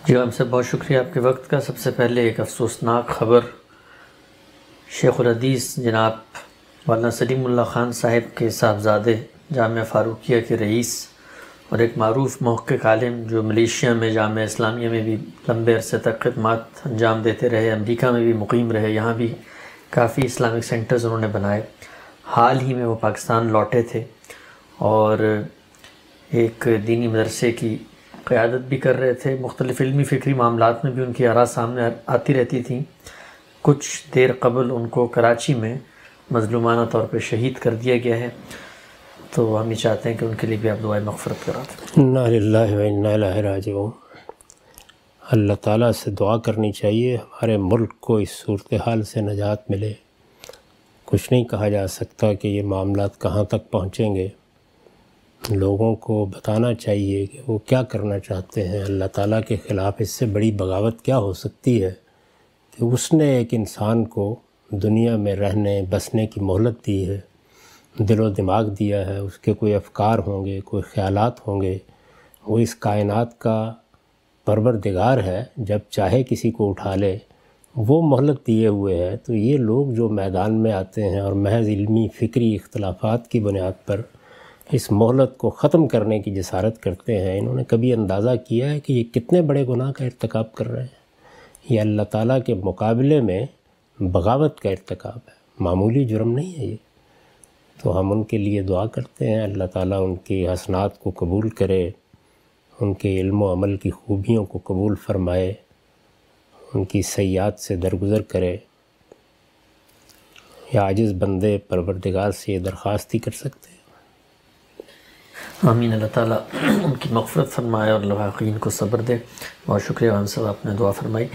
جی ہم سے بہت شکریہ آپ کے وقت کا۔ سب سے پہلے ایک افسوسناک خبر، شیخ الحدیث جناب مولانا سلیم اللہ خان صاحب کے صاحبزادے جامعہ فاروقیہ کے رئیس اور ایک معروف محقق عالم جو ملیشیا میں جامعہ اسلامیہ میں بھی لمبے عرصے تک خدمات انجام دیتے رہے، امریکہ میں بھی مقیم رہے، یہاں بھی کافی اسلامک سینٹرز انہوں نے بنائے، حال ہی میں وہ پاکستان لوٹے تھے اور ایک دینی مدرسے کی قیادت بھی کر رہے تھے۔ مختلف علمی فکری معاملات میں بھی ان کی آراء سامنے آتی رہتی تھیں۔ کچھ دیر قبل ان کو کراچی میں مظلومانہ طور پہ شہید کر دیا گیا ہے، تو ہم یہ چاہتے ہیں کہ ان کے لیے بھی آپ دعائے مغفرت کرا دیں۔ انا للہ و انا الیہ راجعون۔ اللہ تعالیٰ سے دعا کرنی چاہیے ہمارے ملک کو اس صورتحال سے نجات ملے۔ کچھ نہیں کہا جا سکتا کہ یہ معاملات کہاں تک پہنچیں گے، لوگوں کو بتانا چاہیے کہ وہ کیا کرنا چاہتے ہیں۔ اللہ تعالیٰ کے خلاف اس سے بڑی بغاوت کیا ہو سکتی ہے کہ اس نے ایک انسان کو دنیا میں رہنے بسنے کی مہلت دی ہے، دل و دماغ دیا ہے، اس کے کوئی افکار ہوں گے، کوئی خیالات ہوں گے، وہ اس کائنات کا پروردگار ہے، جب چاہے کسی کو اٹھا لے، وہ مہلت دیے ہوئے ہے۔ تو یہ لوگ جو میدان میں آتے ہیں اور محض علمی فکری اختلافات کی بنیاد پر اس مہلت کو ختم کرنے کی جسارت کرتے ہیں، انہوں نے کبھی اندازہ کیا ہے کہ یہ کتنے بڑے گناہ کا ارتکاب کر رہے ہیں؟ یہ اللہ تعالیٰ کے مقابلے میں بغاوت کا ارتکاب ہے، معمولی جرم نہیں ہے یہ۔ تو ہم ان کے لیے دعا کرتے ہیں، اللہ تعالیٰ ان کی حسنات کو قبول کرے، ان کے علم و عمل کی خوبیوں کو قبول فرمائے، ان کی سیئات سے درگزر کرے۔ یا عاجز بندے پروردگار سے یہ درخواست ہی کر سکتے ہیں۔ آمین۔ اللہ تعالیٰ ان کی مغفرت فرمائے اور لواحقین کو صبر دے۔ بہت شکریہ ہم صاحب، آپ نے دعا فرمائی۔